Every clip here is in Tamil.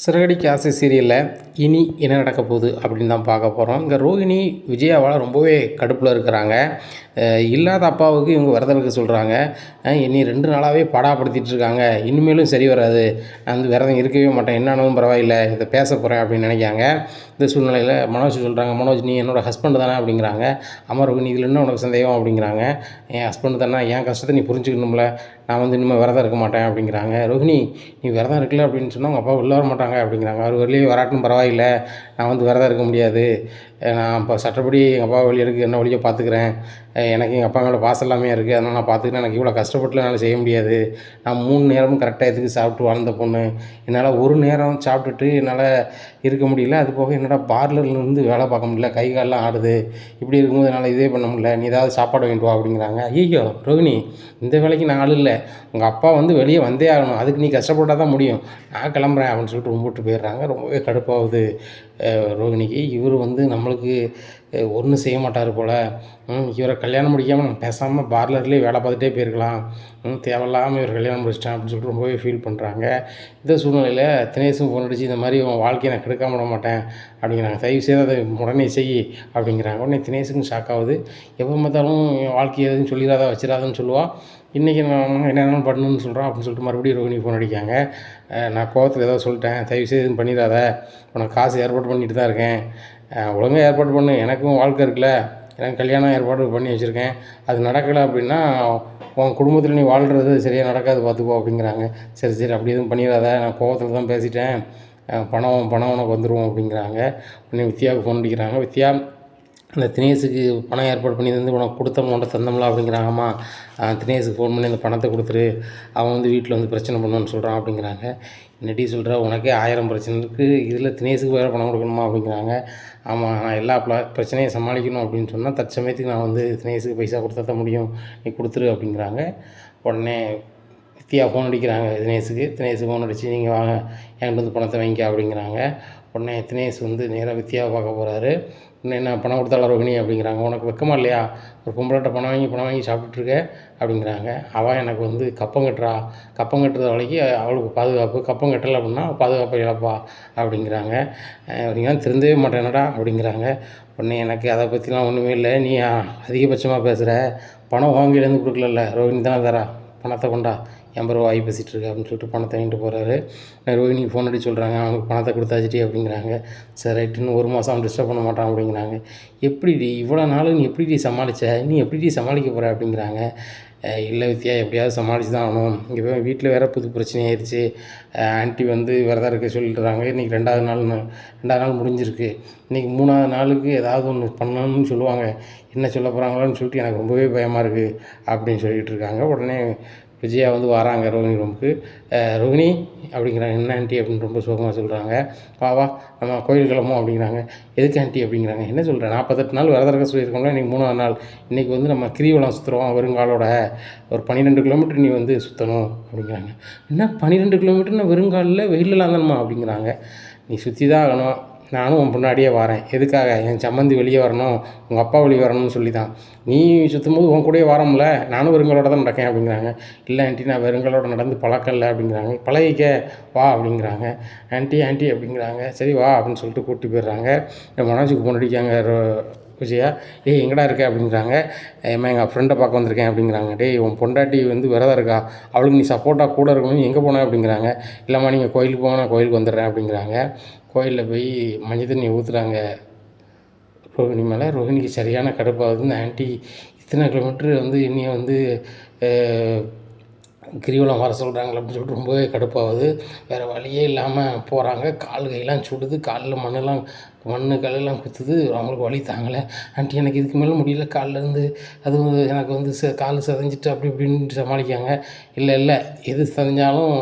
சிறகடிக்க ஆசை சீரியலில் இனி என்ன நடக்க போகுது அப்படின்னு தான் பார்க்க போகிறோம். இங்கே ரோகிணி விஜயாவால் ரொம்பவே கடுப்பில் இருக்கிறாங்க. இல்லாத அப்பாவுக்கு இவங்க விரதம் இருக்க சொல்கிறாங்க. என்னை 2 நாளாகவே பாடாப்படுத்திட்டு இருக்காங்க, இனிமேலும் சரி வராது, நான் வந்து விரதம் இருக்கவே மாட்டேன், என்ன ஆனாலும் பரவாயில்லை, இதை பேச போகிறேன் அப்படின்னு நினைக்காங்க. இந்த சூழ்நிலையில் மனோஜ் சொல்கிறாங்க, மனோஜ் நீ என்னோட ஹஸ்பண்ட் தானே அப்படிங்கிறாங்க. ஆமாம் ரோகிணி, இதில் என்ன உனக்கு சந்தேகம் அப்படிங்கிறாங்க. என் ஹஸ்பண்ட் தானே, என் கஷ்டத்தை நீ புரிஞ்சுக்கணும்ல, நான் வந்து இனிமேல் விரதம் இருக்க மாட்டேன் அப்படிங்கிறாங்க. ரோகிணி நீ விரதம் இருக்கல அப்படின்னு சொன்னால் உங்கள் அப்பா உள்ளே வர மாட்டாங்க அப்படிங்கிறாங்க. அவர் வெளியே வராட்டும் பரவாயில்லை, நான் வந்து விரதம் இருக்க முடியாது, நான் இப்போ சட்டப்படி எங்கள் அப்பா வழி எடுக்க என்ன வழியை பார்த்துக்கிறேன், எனக்கு எங்கள் அப்பா மேலே பாசம் எல்லாமே இருக்குது, அதனால் நான் பார்த்துக்கிறேன், எனக்கு இவ்வளோ கஷ்டப்பட்டுலாம் என்னால் செய்ய முடியாது, நான் 3 நேரமும் கரெக்டாக எதுக்கு சாப்பிட்டு வாழ்ந்த பொண்ணு, என்னால் ஒரு நேரம் சாப்பிட்டுட்டு என்னால் இருக்க முடியல, அது போக என்னோட பார்லர்லேருந்து வேலை பார்க்க முடியல, கை காலெலாம் ஆடுது, இப்படி இருக்கும்போது என்னால் இதே பண்ண முடியல, நீ ஏதாவது சாப்பாடு வாங்கிட்டு வா அப்படிங்கிறாங்க. ஐயோ ரோகிணி, இந்த வேலைக்கு நான் ஆள் இல்லை, உங்கள் அப்பா வந்து வெளியே வந்தே ஆகணும், அதுக்கு நீ கஷ்டப்பட்டால் தான் முடியும், நான் கிளம்புறேன் அப்படின்னு சொல்லிட்டு கும்பிட்டு போயிடுறாங்க. ரொம்பவே கடுப்பாகுது ரோகிணிக்கு. இவர் வந்து நம்மளுக்கு ஒன்றும் செய்ய மாட்டார் போல், இவரை கல்யாணம் முடிக்காமல் நம்ம பேசாமல் பார்லர்லேயே வேலை பார்த்துட்டே போயிருக்கலாம், தேவையில்லாமல் இவர் கல்யாணம் முடிச்சிட்டேன் அப்படின்னு சொல்லிட்டு ரொம்பவே ஃபீல் பண்ணுறாங்க. இந்த சூழ்நிலையில் தினேஷும் ஃபோன் அடித்து இந்த மாதிரி உன் வாழ்க்கையை நான் கெடுக்காம விட மாட்டேன் அப்படிங்கிறாங்க, தயவுசெய்து அதை உடனே செய் அப்படிங்கிறாங்க. உடனே தினேஷுக்கும் ஷாக் ஆகுது. எப்போ பார்த்தாலும் என் வாழ்க்கையை எதுவும் சொல்லிடாத வச்சிடாதன்னு சொல்லுவாள், இன்றைக்கி நான் என்னென்ன பண்ணணும்னு சொல்கிறான் அப்படின்னு சொல்லிட்டு மறுபடியும் ரோகிணி ஃபோன் அடிக்காங்க. நான் கோவத்தில் ஏதோ சொல்லிட்டேன், தயவுசெய்து எதுவும் பண்ணிடாத, உனக்கு காசு ஏற்பாடு பண்ணிட்டு தான் இருக்கேன், ஒழுங்காக ஏற்பாடு பண்ணு, எனக்கும் வாழ்க்கை இருக்குல்ல, எனக்கு கல்யாணம் ஏற்பாடு பண்ணி வச்சுருக்கேன், அது நடக்கலை அப்படின்னா உன் குடும்பத்தில் நீ வாழ்கிறது சரியாக நடக்காது பார்த்துக்கோ அப்படிங்கிறாங்க. சரி சரி அப்படி எதுவும் பண்ணிடாத, நான் கோவத்தில் தான் பேசிட்டேன், பணம் உனக்கு வந்துடும் அப்படிங்கிறாங்க. உடனே வித்யாவுக்கு ஃபோன் அடிக்கிறாங்க. வித்யா, அந்த தினேஷுக்கு பணம் ஏற்பாடு பண்ணி வந்து உனக்கு கொடுத்த அமௌண்ட்டை தந்தோம்ல அப்படிங்கிறாங்கம்மா, தினேஷுக்கு ஃபோன் பண்ணி அந்த பணத்தை கொடுத்துரு, அவன் வந்து வீட்டில் வந்து பிரச்சனை பண்ணுவான்னு சொல்கிறான் அப்படிங்கிறாங்க. என்னடி சொல்கிற, உனக்கே 1000 பிரச்சனை இருக்குது, இதில் தினேஷுக்கு வேறு பணம் கொடுக்கணுமா அப்படிங்கிறாங்க. ஆமாம், நான் எல்லா பிரச்சனையும் சமாளிக்கணும் அப்படின்னு சொன்னால் தற்சமயத்துக்கு நான் வந்து தினேஷுக்கு பைசா கொடுத்தா தான் முடியும், நீ கொடுத்துரு அப்படிங்கிறாங்க. உடனே வித்யா ஃபோன் அடிக்கிறாங்க தினேஷுக்கு ஃபோன் அடித்து நீங்கள் வாங்க என்கிட்ட வந்து பணத்தை வாங்கிக்க அப்படிங்கிறாங்க. உடனே தினேஷ் வந்து நேராக வித்யாவை பார்க்க போகிறாரு. இன்னும் என்ன பணம் கொடுத்தால ரோகிணி அப்படிங்கிறாங்க. உனக்கு வெக்கமா இல்லையா, ஒரு பொம்பளைட்ட பணம் வாங்கி சாப்பிட்டுருக்க அப்படிங்கிறாங்க. அவள் எனக்கு வந்து கப்பம் கட்டுற வரைக்கும் அவளுக்கு பாதுகாப்பு, கப்பம் கட்டலை அப்படின்னா பாதுகாப்பை இழப்பா அப்படிங்கிறாங்க. நீங்கள் திருந்தவே மாட்டேனடா அப்படிங்கிறாங்க. உடனே எனக்கு அதை பற்றிலாம் ஒன்றுமே இல்லை, நீ அதிகபட்சமாக பேசுகிற, பணம் வாங்கிலேருந்து கொடுக்கல, ரோகிணி தானே தரா, பணத்தை கொண்டா, என் பிறகு வாய் பேசிகிட்டு இருக்கு அப்படின்னு சொல்லிட்டு பணத்தை வாங்கிட்டு போகிறாரு. ரோகிணிக்கு ஃபோன் அடிச்சு சொல்கிறாங்க, அவனுக்கு பணத்தை கொடுத்தாச்சிட்டி அப்படிங்கிறாங்க. சரி ரைட்டுன்னு 1 மாதம் அவன் டிஸ்டர்ப் பண்ண மாட்டான் அப்படிங்கிறாங்க. எப்படிடி இவ்வளோ நாள் நீ எப்படிடி சமாளித்த, நீ எப்படிடி சமாளிக்க போகிற அப்படிங்கிறாங்க. இல்லை வித்யா, எப்படியாவது சமாளித்து தான் ஆகணும், இங்கே வீட்டில் வேறு புது பிரச்சனை ஆயிடுச்சு, ஆன்ட்டி வந்து விரதம் இருக்க சொல்லிட்டுறாங்க, இன்றைக்கி 2வது நாள் முடிஞ்சிருக்கு, இன்றைக்கி 3வது நாளுக்கு ஏதாவது ஒன்று பண்ணணும்னு சொல்லுவாங்க, என்ன சொல்ல போகிறாங்களோன்னு சொல்லிட்டு எனக்கு ரொம்பவே பயமாக இருக்குது அப்படின்னு சொல்லிகிட்டு இருக்காங்க. உடனே விஜயா வந்து வராங்க ரோகிணி ரூமுக்கு. ரோகிணி அப்படிங்கிறாங்க. என்ன ஆண்டி அப்படின்னு ரொம்ப சோகமாக சொல்கிறாங்க. வா நம்ம கோயில் கிளம்பும் அப்படிங்கிறாங்க. எதுக்கு ஆண்டி அப்படிங்கிறாங்க. என்ன சொல்கிறேன், 48 நாள் விரதம் இருக்க சொல்லியிருக்கோம்ல, இன்றைக்கி 3வது நாள், இன்றைக்கி வந்து நம்ம கிரிவலம் சுற்றுறோம் வெறுங்காலோட, ஒரு 12 கிலோமீட்டர் நீ வந்து சுற்றணும் அப்படிங்கிறாங்க. என்ன 12 கிலோமீட்டர்னு வெறுங்காலில் வெயிலெலாம் தானம்மா அப்படிங்கிறாங்க. நீ சுற்றி தான் ஆகணும், நானும் உன் முன்னாடியே வரேன், எதுக்காக, என் சம்மந்தி வெளியே வரணும், உங்கள் அப்பா வெளியே வரணும்னு சொல்லி தான், நீ சுற்றும்போது உன் கூடயே வரோம்ல, நானும் வெறுங்களோட தான் நடக்கேன் அப்படிங்கிறாங்க. இல்லை ஆண்டி, நான் வெறுங்களோட நடந்து பழக்கம் இல்லை அப்படிங்கிறாங்க. பழகிக்க வா அப்படிங்கிறாங்க. ஆண்டி அப்படிங்கிறாங்க. சரி வா அப்படின்னு சொல்லிட்டு கூப்பிட்டு போயிடுறாங்க. மனோஜுக்கு ஃபோன் அடிக்காங்க விஜயா. டேய் எங்கடா இருக்க அப்படிங்கிறாங்க. ஏம்மா எங்கள் ஃப்ரெண்டை பார்க்க வந்திருக்கேன் அப்படிங்கிறாங்க. டேய் உன் பொண்டாட்டி வந்து விரதம் இருக்கா, அவளுக்கு நீ சப்போர்ட்டாக கூட இருக்கணும், எங்கே போனேன் அப்படிங்கிறாங்க. இல்லைம்மா நீங்கள் கோயிலுக்கு போங்க, நான் கோயிலுக்கு வந்துடுறேன் அப்படிங்கிறாங்க. கோயிலில் போய் மஞ்சள் தண்ணி ஊற்றுறாங்க ரோகிணி மேலே. ரோகிணிக்கு சரியான கடுப்பாகுது. இந்த ஆண்டி இத்தனை கிலோமீட்ரு வந்து என்னையை வந்து கிரிவலம் வர சொல்கிறாங்களே அப்படின்னு சொல்லிட்டு ரொம்பவே கடுப்பாகுது. வேறு வழியே இல்லாமல் போகிறாங்க. கால் கையெல்லாம் சுடுது, காலில் மண் கல்லெல்லாம் குத்துது, அவங்களுக்கு வலி தாங்கலை. ஆண்டி எனக்கு இதுக்கு மேலே முடியல, கால்லேருந்து அதுவும் எனக்கு வந்து கால் சிதைஞ்சிட்டு அப்படி இப்படின்னு சமாளிக்காங்க. இல்லை எது சிதைஞ்சாலும்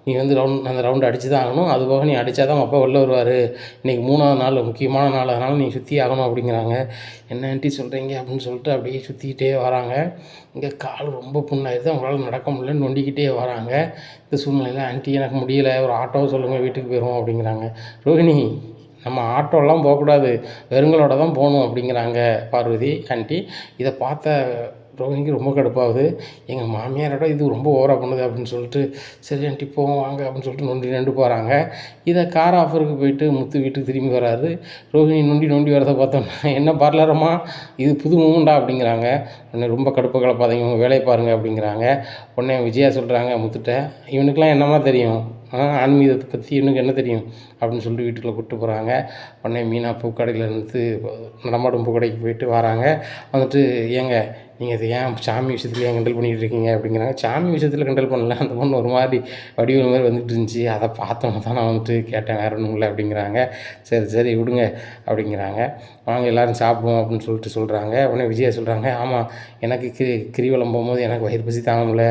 நீ வந்து அந்த ரவுண்டு அடித்து தான் ஆகணும், அதுபோக நீ அடித்தா தான் அப்பா வெளில வருவார், இன்றைக்கி 3வது நாள் முக்கியமான நாள், அதனால் நீ சுற்றி ஆகணும் அப்படிங்கிறாங்க. என்ன ஆண்டி சொல்கிறீங்க அப்படின்னு சொல்லிட்டு அப்படியே சுற்றிக்கிட்டே வராங்க. இங்கே கால் ரொம்ப புண்ணாயிடுது, அவங்களால நடக்க முடியலன்னு நொண்டிக்கிட்டே வராங்க. இந்த சூழ்நிலையில் ஆண்டி எனக்கு முடியலை, ஒரு ஆட்டோவை சொல்லுங்கள், வீட்டுக்கு போயிடுவோம் அப்படிங்கிறாங்க. ரோகிணி, நம்ம ஆட்டோலாம் போகக்கூடாது, வெறுங்களோட தான் போகணும் அப்படிங்கிறாங்க பார்வதி ஆண்டி. இதை பார்த்த ரோஹிணிக்கு ரொம்ப கடுப்பாகுது. எங்கள் மாமியாரோட இது ரொம்ப ஓவரா பண்ணுது அப்படின்னு சொல்லிட்டு, சரி ஆண்டி போவோம் வாங்க அப்படின்னு சொல்லிட்டு நொண்டி நொண்டு போகிறாங்க. இதை கார் ஆஃபருக்கு போயிட்டு முத்து வீட்டுக்கு திரும்பி வராரு. ரோஹிணி நொண்டி நொண்டி வரதை பார்த்தோன்னா, என்ன பார்லரம்மா இது புது மூமெண்டா அப்படிங்கிறாங்க. உடனே ரொம்ப கடுப்பை கலப்பாதீங்க உங்கள் வேலையை பாருங்கள் அப்படிங்கிறாங்க. உடனே விஜயா சொல்கிறாங்க முத்துட்ட, இவனுக்கெல்லாம் என்னம்மா தெரியும், ஆன்மீகத்தை பற்றி இவனுக்கு என்ன தெரியும் அப்படின்னு சொல்லிட்டு வீட்டுக்குள்ளே கூப்பிட்டு போகிறாங்க. உடனே மீனா பூக்கடையில் இருந்து நடமாடும் பூக்கடைக்கு போயிட்டு வராங்க. வந்துட்டு ஏங்க நீங்கள் இது ஏன் சாமி விஷயத்துல ஏன் கிண்டல் பண்ணிகிட்டு இருக்கீங்க அப்படிங்கிறாங்க. சாமி விஷயத்தில் கிண்டல் பண்ணல, அந்த பொண்ணு ஒரு மாதிரி வடிவேல் மாதிரி வந்துட்டு இருந்துச்சு, அதை பார்த்தோன்னே தான் நான் வந்துட்டு கேட்டேன், வேறு ஒன்றும் இல்லை அப்படிங்கிறாங்க. சரி சரி விடுங்க அப்படிங்கிறாங்க. வாங்க எல்லோரும் சாப்பிடுவோம் அப்படின்னு சொல்லிட்டு சொல்கிறாங்க. உடனே விஜயா சொல்கிறாங்க, ஆமாம் எனக்கு கிரிவலம் போகும்போது எனக்கு வயிறு பசி தாங்க முடியல,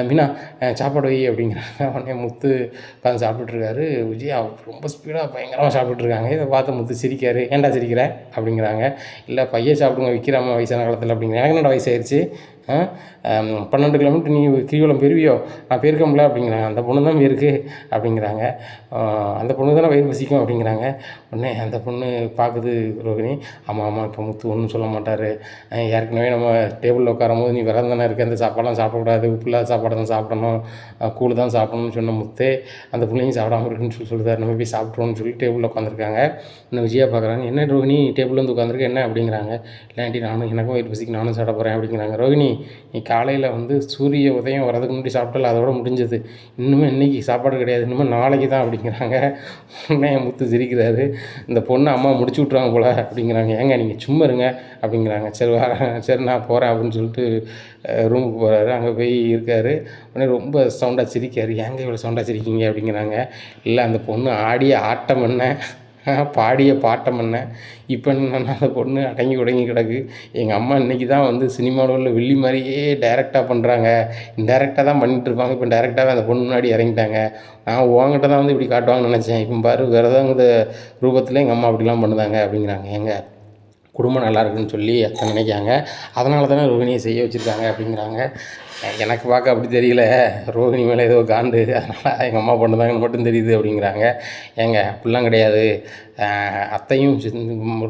மீனா சாப்பாடு வை அப்படிங்கிறாங்க. உடனே முத்து உட்காந்து சாப்பிட்டுட்ருக்காரு. விஜயா ரொம்ப ஸ்பீடாக பயங்கரமாக சாப்பிட்டுட்ருக்காங்க. இதை பார்த்து முத்து சிரிக்காரு. ஏன்டா சிரிக்கிற அப்படிங்கிறாங்க. இல்லை பையன் சாப்பிடுங்க விற்கிறாமா வயசான காலத்தில் அப்படிங்கிறாங்க. எனக்கு என்னோட வயசாயிருச்சு, 12 கிலோமீட்டர் நீ கிரிவலம் பெறுவியோ, நான் போயிருக்கோம்ல அப்படிங்கிறாங்க. அந்த பொண்ணு தான் போயிருக்கு அப்படிங்கிறாங்க. அந்த பொண்ணு தானே வயிறு பசிக்கும் அப்படிங்கிறாங்க. உடனே அந்த பொண்ணு பார்க்குது ரோகிணி, ஆமாம் ஆமாம் இப்போ முத்து ஒன்றும் சொல்ல மாட்டார், ஏற்கனவே நம்ம டேபிளில் உட்காரும்போது நீ விரதம் தானே இருக்க, அந்த சாப்பாடெலாம் சாப்பிடக்கூடாது, உப்பில்லாத சாப்பாடு தான் சாப்பிடணும், கூழ் தான் சாப்பிடணும்னு சொன்ன முத்தே அந்த பிள்ளையும் சாப்பிடாம இருக்குன்னு சொல்லுதாரு, நம்ம போய் சாப்பிட்ருவோம்னு சொல்லி டேபிளில் உட்காந்துருக்காங்க. இன்னும் விஜயா பார்க்குறாங்க, என்ன ரோகிணி டேபிளில் வந்து உட்காந்துருக்கு என்ன அப்படிங்கிறாங்க. இல்லாண்டி நானும் எனக்கும் வயிறு பசிக்கு நானும் சாப்பிட போகிறேன் அப்படிங்கிறாங்க. ரோகிணி நீ காலையில் வந்து சூரிய உதயம் வரதுக்கு முன்னாடி சாப்பிட்டால அதோட முடிஞ்சது, இன்னுமே இன்றைக்கி சாப்பாடு கிடையாது, இன்னுமே நாளைக்கு தான் அப்படிங்கிறாங்க. உடனே முத்து சிரிக்கிறாரு. இந்த பொண்ணை அம்மா முடிச்சு விட்ருவாங்க போல் அப்படிங்கிறாங்க. ஏங்க நீங்கள் சும்மா இருங்க அப்படிங்கிறாங்க. சரி சரி நான் போகிறேன் அப்படின்னு சொல்லிட்டு ரூமுக்கு போகிறாரு. அங்கே போய் இருக்கார். உடனே ரொம்ப சவுண்டாக சிரிக்கார். ஏங்க இவ்வளோ சவுண்டாக சிரிக்கிங்க அப்படிங்கிறாங்க. இல்லை அந்த பொண்ணு ஆடிய ஆட்டம் என்ன, பாடிய பாட்டம் என்ன, இப்போ என்னன்னா அந்த பொண்ணு அடங்கி உடங்கி கிடக்கு. எங்கள் அம்மா இன்றைக்கி தான் வந்து சினிமாவில் உள்ள வில்லி மாதிரியே டைரெக்டாக பண்ணுறாங்க, இன்டைரக்டாக தான் பண்ணிகிட்ருப்பாங்க, இப்போ டைரெக்டாகவே அந்த பொண்ணு முன்னாடி இறங்கிட்டாங்க. நான் உங்ககிட்ட தான் வந்து இப்படி காட்டுவாங்கன்னு நினச்சேன், இப்போ பாரு விரதங்கிற ரூபத்தில் எங்கள் அம்மா அப்படிலாம் பண்ணுதாங்க அப்படிங்கிறாங்க. ஏங்க குடும்பம் நல்லா இருக்குன்னு சொல்லி அத்தை நினைக்காங்க, அதனால தானே ரோஹிணியை செய்ய வச்சுருக்காங்க அப்படிங்கிறாங்க. எனக்கு பார்க்க அப்படி தெரியல, ரோஹிணி மேலே ஏதோ காண்டு, அதனால் எங்கள் அம்மா பண்ணுதாங்கன்னு மட்டும் தெரியுது அப்படிங்கிறாங்க. ஏங்க அப்படிலாம் கிடையாது, அத்தையும்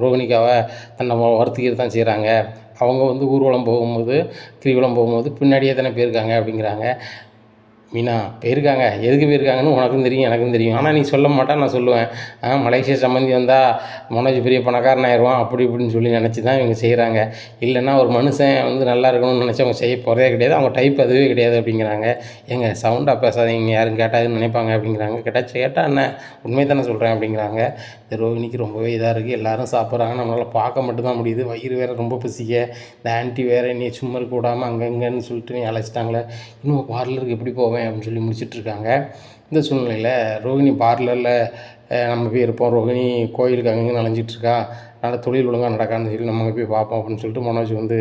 ரோஹிணிக்காக தன்னை வருத்திக்கிட்டு தான் செய்கிறாங்க. அவங்க வந்து ஊர்வலம் போகும்போது கிரிவலம் போகும்போது பின்னாடியே தானே போயிருக்காங்க அப்படிங்கிறாங்க. மீனா போயிருக்காங்க, எதுக்கு போயிருக்காங்கன்னு உனக்கும் தெரியும் எனக்கும் தெரியும், ஆனால் நீ சொல்ல மாட்டேன் நான் சொல்லுவேன். மலேசியா சம்மந்தி வந்தால் மனோஜ் பெரிய பணக்காரன் ஆயிடுவான் அப்படி இப்படின்னு சொல்லி நினச்சி தான் இவங்க செய்கிறாங்க. இல்லைன்னா ஒரு மனுஷன் வந்து நல்லா இருக்கணும்னு நினச்சி அவங்க செய்ய போகிறதே கிடையாது, அவங்க டைப் அதுவே கிடையாது அப்படிங்கிறாங்க. ஏங்க சவுண்டாக பேசாதீங்க, யாரும் கேட்டாதுன்னு நினைப்பாங்க அப்படிங்கிறாங்க. கேட்டால் என்ன உண்மை தானே சொல்கிறேன் அப்படிங்கிறாங்க. இந்த ரோஹிணிக்கு ரொம்பவே இதாக இருக்குது, எல்லோரும் சாப்பிட்றாங்க, நம்மளால் பார்க்க மட்டும்தான் முடியுது, வயிறு வேறு ரொம்ப பசிக்க, இந்த ஆன்ட்டி வேறு நீ சும்மா இருக்க விடாமல் அங்கே இங்கேன்னு சொல்லிட்டு நீ அழைச்சிட்டாங்களே, இன்னும் பார்லருக்கு எப்படி போவேன் அப்படின்னு சொல்லி முடிச்சிட்ருக்காங்க. இந்த சூழ்நிலையில் ரோஹிணி பார்லரில் நம்ம போய் இருப்போம், ரோஹிணி கோயிலுக்கு அங்கங்கே நனைஞ்சிட்ருக்கா, அதனால் தொழில் ஒழுங்காக நடக்கான்னு சொல்லி நம்ம போய் பார்ப்போம் அப்படின்னு சொல்லிட்டு மனோஜ் வந்து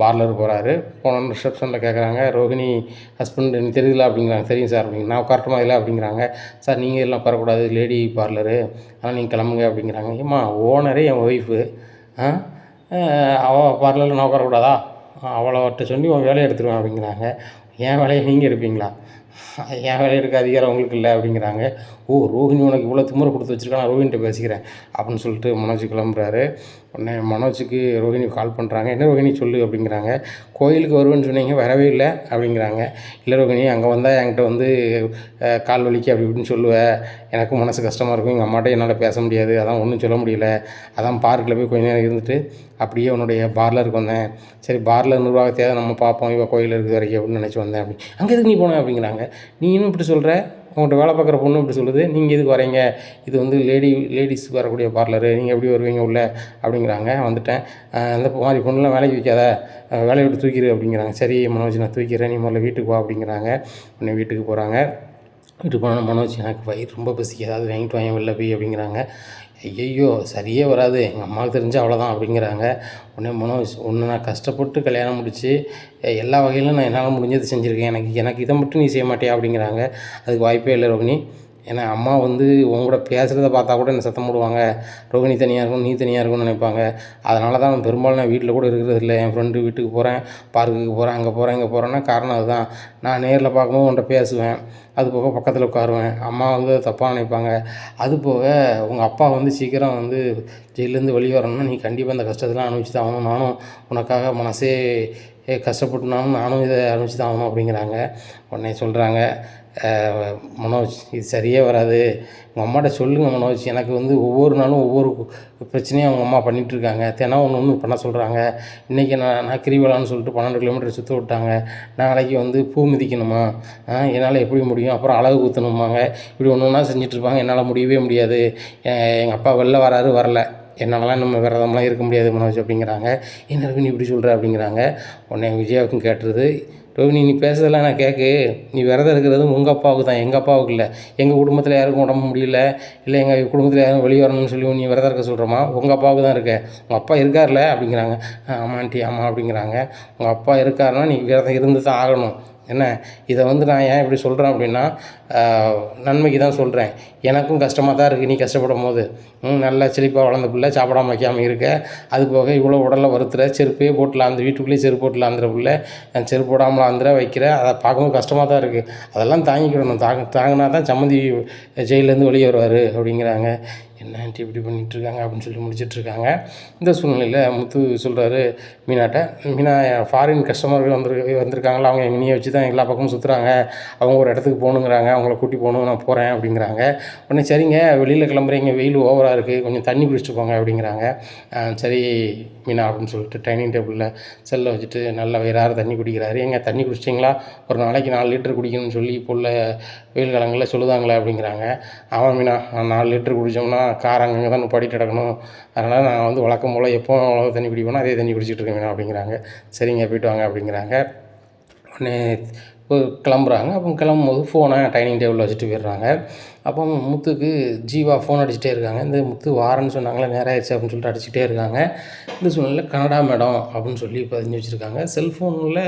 பார்லர் போகிறாரு. போனோன்னு ரிசப்ஷனில் கேட்குறாங்க, ரோஹிணி ஹஸ்பண்ட் எனக்கு தெரியுதுல அப்படிங்கிறாங்க. தெரியும் சார் அப்படிங்க. நான் உட்காரட்டுமா இல்லை அப்படிங்கிறாங்க. சார் நீங்கள் எல்லாம் உட்காரக்கூடாது, லேடி பார்லரு, ஆனால் நீங்கள் கிளம்புங்க அப்படிங்கிறாங்க. ஏம்மா ஓனரே என் ஒய்ஃபு, அவள் பார்லரில் நான் உட்காரக்கூடாதா, அவளை சொல்லி உன் வேலையை எடுத்துருவேன் அப்படிங்கிறாங்க. என் வேலையை நீங்கள் எடுப்பீங்களா, என் வேலையை எடுக்க அதிகாரம் உங்களுக்கு இல்லை அப்படிங்கிறாங்க. ஓ ரோஹிணி உனக்கு இவ்வளோ திமுறை கொடுத்து வச்சுருக்கா, நான் ரோஹினிட்ட பேசிக்கிறேன் அப்படின்னு சொல்லிட்டு மனோஜ் கிளம்புறாரு. உடனே மனோஜுக்கு ரோஹிணி கால் பண்ணுறாங்க. என்ன ரோஹிணி சொல்லு அப்படிங்கிறாங்க. கோயிலுக்கு வருவேன்னு சொன்னீங்க வரவே இல்லை அப்படிங்கிறாங்க. இல்லை ரோஹிணி அங்கே வந்தால் என்கிட்ட வந்து கால் வலிக்கு அப்படி இப்படின்னு சொல்லுவேன், எனக்கும் மனசு கஷ்டமாக இருக்கும், எங்கள் அம்மாட்ட என்னால் பேச முடியாது, அதான் ஒன்றும் சொல்ல முடியல, அதான் பார்க்கில் போய் கொஞ்ச நேரம் இருந்துட்டு அப்படியே உன்னுடைய பார்லருக்கு வந்தேன். சரி பார்லர் நிர்வாகத்தையாவது நம்ம பார்ப்போம், இவள் கோயில் இருக்குது வரைக்கும் அப்படின்னு நினச்சி வந்தேன் அப்படி. அங்கே எதுக்கு நீ போனேன் அப்படிங்கிறாங்க. நீ இன்னும் இப்படி சொல்கிற, உங்கள்கிட்ட வேலை பார்க்குற பொண்ணு இப்படி சொல்லுது, நீங்கள் எதுக்கு வரீங்க, இது வந்து லேடிஸுக்கு வரக்கூடிய பார்லரு, நீங்கள் எப்படி வருவீங்க உள்ள அப்படிங்கிறாங்க. வந்துட்டேன், அந்த மாதிரி பொண்ணுலாம் வேலைக்கு வைக்காத, வேலையை விட்டு தூக்கிடு அப்படிங்கிறாங்க. சரி மனோஜ் நான் தூக்கிறேன், நீ முதல்ல வீட்டுக்கு வா அப்படிங்கிறாங்க. உடனே வீட்டுக்கு போகிறாங்க. வீட்டுக்கு போனால் மனோஜ் எனக்கு வயிறு ரொம்ப பசிக்கு, ஏதாவது வாங்கிட்டு வாங்க வெளில போய் அப்படிங்கிறாங்க. ஐயையோ சரியே வராது, எங்கள் அம்மாவுக்கு தெரிஞ்சு அவ்வளோதான் அப்படிங்கிறாங்க. உடனே மனோஜ் ஒன்று நான் கஷ்டப்பட்டு கல்யாணம் முடித்து எல்லா வகையிலும் நான் என்னால் முடிஞ்சது செஞ்சுருக்கேன், எனக்கு இதை மட்டும் நீ செய்ய மாட்டியா அப்படிங்கிறாங்க. அதுக்கு வாய்ப்பே இல்லை ரோகிணி, ஏன்னா அம்மா வந்து உங்களோட பேசுகிறத பார்த்தா கூட என்ன சத்தம் போடுவாங்க, ரோகிணி தனியாக இருக்கும் நீ தனியாக இருக்கும்னு நினைப்பாங்க. அதனால தான் பெரும்பாலும் நான் வீட்டில் கூட இருக்கிறது இல்லை, என் ஃப்ரெண்டு வீட்டுக்கு போகிறேன், பார்க்குக்கு போகிறேன், அங்கே போகிறேன் இங்கே போகிறேன்னா காரணம் அதுதான். நான் நேரில் பார்க்கும்போது உன்கிட்ட பேசுவேன், அது போக பக்கத்தில் உட்காருவேன், அம்மா வந்து தப்பாக நினைப்பாங்க. அது போக உங்கள் அப்பா வந்து சீக்கிரம் வந்து ஜெயிலேருந்து வெளியே வரணும்னா நீ கண்டிப்பாக அந்த கஷ்டத்தெலாம் அனுபவிச்சு தான் ஆகணும், நானும் உனக்காக மனசே கஷ்டப்பட்டுனாலும் நானும் இதை அனுபவிச்சு தான் ஆகணும் அப்படிங்கிறாங்க. உடனே சொல்கிறாங்க, மனோஜ் இது சரியே வராது. உங்கள் அம்மாட்ட சொல்லுங்கள் மனோஜ், எனக்கு வந்து ஒவ்வொரு நாளும் ஒவ்வொரு பிரச்சனையும் அவங்க அம்மா பண்ணிகிட்ருக்காங்க. தினம் ஒன்று ஒன்று பண்ண சொல்கிறாங்க. இன்றைக்கி நான் கிரிவலான்னு சொல்லிட்டு 12 கிலோமீட்டர் சுற்ற விட்டாங்க. நாளைக்கு வந்து பூ மிதிக்கணுமா, என்னால் எப்படி முடியும்? அப்புறம் அலகு குத்தணுமாங்க. இப்படி ஒன்று ஒன்றா செஞ்சிட்ருப்பாங்க. என்னால் முடியவே முடியாது. எங்கள் அப்பா வெளில வராரு, வரல, என்னாலலாம் நம்ம விரதம்லாம் இருக்க முடியாது மனோஜ் அப்படிங்கிறாங்க. என்ன நீ இப்படி சொல்கிற அப்படிங்கிறாங்க. உடனே விஜயாவுக்கும் கேட்டுருது, ரோகிணி நீ பேசுறதெல்லாம் நான் கேட்கு, நீ விரதம் இருக்கிறது உங்கள் அப்பாவுக்கு தான், எங்கள் அப்பாவுக்கு இல்லை. எங்கள் குடும்பத்தில் யாருக்கும் உடம்பு முடியல, இல்லை எங்கள் குடும்பத்தில் யாரும் வெளியே வரணும்னு சொல்லி நீ விரதம் இருக்க சொல்கிறோமா? உங்கள் அப்பாவுக்கு தான் இருக்க. உங்கள் அப்பா இருக்கார்ல அப்படிங்கிறாங்க. ஆமாண்டி ஆமாம் அப்படிங்கிறாங்க. உங்கள் அப்பா இருக்காருன்னா நீ விரதம் இருந்து தான் ஆகணும். என்ன இதை வந்து நான் ஏன் இப்படி சொல்கிறேன் அப்படின்னா, நன்மைக்கு தான் சொல்கிறேன். எனக்கும் கஷ்டமாக தான் இருக்குது நீ கஷ்டப்படும் போது. நல்லா செழிப்பாக வளர்ந்த பிள்ளை சாப்பிடாம வைக்காமல் இருக்க, அது போக இவ்வளோ உடலில் வருத்துற, செருப்பே போட்டுலாம் அந்த வீட்டுக்குள்ளேயே செருப்பு போட்டுலாந்துற பிள்ளை, செருப்பு போடாமல் ஆந்திர வைக்கிற, அதை பார்க்கும்போது கஷ்டமாக தான் இருக்குது. அதெல்லாம் தாங்கிக்கிடணும். தாங்கினா தான் சம்மந்தி ஜெயிலேருந்து வெளியே வருவார் அப்படிங்கிறாங்க. என்ன ஆண்டி இப்படி பண்ணிகிட்ருக்காங்க அப்படின்னு சொல்லி முடிச்சிட்ருக்காங்க. இந்த சூழ்நிலையில் முத்து சொல்கிறாரு மீனாட்ட, மீனா ஃபாரின் கஸ்டமர்கள் வந்திருக்காங்களா, அவங்க எங்கனையே வச்சு தான் எல்லா பக்கமும் சுற்றுறாங்க, அவங்க ஒரு இடத்துக்கு போகணுங்கிறாங்க, அவங்கள கூட்டி போகணும், நான் போகிறேன் அப்படிங்கிறாங்க. உடனே சரிங்க வெளியில் கிளம்புறீங்க, வெயில் ஓவராக இருக்குது, கொஞ்சம் தண்ணி குடிச்சிட்டு போங்க அப்படிங்கிறாங்க. சரி மீனா அப்படின்னு சொல்லிட்டு டைனிங் டேபிளில் செல்லை வச்சுட்டு நல்லா வயிறார தண்ணி குடிக்கிறாரு. ஏங்க தண்ணி குடிச்சிட்டிங்களா, ஒரு நாளைக்கு 4 லிட்டர் குடிக்கணும்னு சொல்லி இப்போ உள்ள வெயில் காலங்களில் சொல்லுதாங்களே அப்படிங்கிறாங்க. ஆமாம் மீனா, 4 லிட்டர் குடித்தோம்னா கார் அங்கங்கே தான் படிட்டு கிடக்கணும், அதனால் நான் வந்து வழக்கம் போல் எப்போ அவ்வளோ தண்ணி குடிப்பேனோ அதே தண்ணி குடிச்சிட்டு இருக்கேன் மீனா அப்படிங்கிறாங்க. சரிங்க போய்ட்டு வாங்க அப்படிங்கிறாங்க. உடனே கிளம்புறாங்க. அப்போ கிளம்பும்போது ஃபோனை டைனிங் டேபிளில் வச்சுட்டு போயிடுறாங்க. அப்போ முத்துக்கு ஜீவா ஃபோன் அடிச்சுட்டே இருக்காங்க. இந்த முத்து வாரன்னு சொன்னாங்களே, நேரம் ஆயிடுச்சு அப்படின்னு சொல்லிட்டு அடிச்சுட்டே இருக்காங்க. இந்த சூழ்நிலையில் கனடா மேடம் அப்படின்னு சொல்லி பதிஞ்சு வச்சுருக்காங்க. செல்ஃபோனில்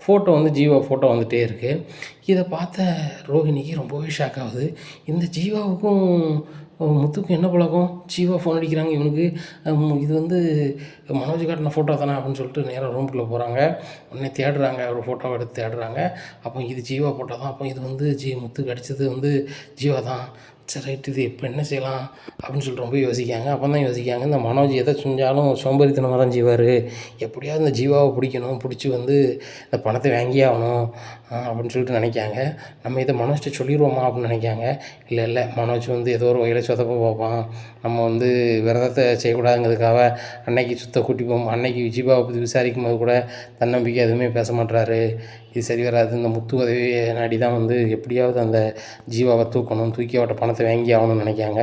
ஃபோட்டோ வந்து ஜீவா ஃபோட்டோ வந்துகிட்டே இருக்குது. இதை பார்த்த ரோஹிணிக்கு ரொம்பவே ஷாக் ஆகுது. இந்த ஜீவாவுக்கும் முத்துக்கும் என்ன பழக்கம்? ஜீவா ஃபோன் அடிக்கிறாங்க இவனுக்கு, இது வந்து மனோஜ் காட்டின ஃபோட்டோ தானே அப்படின்னு சொல்லிட்டு நேராக ரூம்குள்ளே போகிறாங்க. உடனே தேடுறாங்க, ஒரு ஃபோட்டோவை எடுத்து தேடுறாங்க. அப்போ இது ஜீவா ஃபோட்டோ தான். அப்போ இது வந்து முத்துக்கு அடித்தது வந்து ஜீவா தான். சரி ரைட்டு, இது இப்போ என்ன செய்யலாம் அப்படின்னு சொல்லிட்டு ரொம்ப யோசிக்காங்க. அப்போ தான் யோசிக்காங்க, இந்த மனோஜ் எதை செஞ்சாலும் சோம்பேறித்தனமாக தான் செய்வார், எப்படியாவது இந்த ஜீவாவை பிடிக்கணும், பிடிச்சி வந்து இந்த பணத்தை வாங்கியே ஆகணும் அப்படின்னு சொல்லிட்டு நினைக்காங்க. நம்ம இதை மனோஜ்கிட்ட சொல்லிடுவோமா அப்படின்னு நினைக்காங்க. இல்லை மனோஜ் வந்து ஏதோ ஒரு வகையில் சொதப்ப பார்ப்பான், நம்ம வந்து விரதத்தை செய்யக்கூடாதுங்கிறதுக்காக அன்னைக்கு சுத்த கூட்டி போவோம். அன்னைக்கு ஜீவாவை பற்றி விசாரிக்கும் போது கூட தன்னம்பிக்கை எதுவுமே பேச மாட்டுறாரு, இது சரி வராது. இந்த முத்து உதவியை நாடி தான் வந்து எப்படியாவது அந்த ஜீவாவை தூக்கி அவட்ட பணத்தை வாங்கி ஆகணும்னு நினைக்காங்க.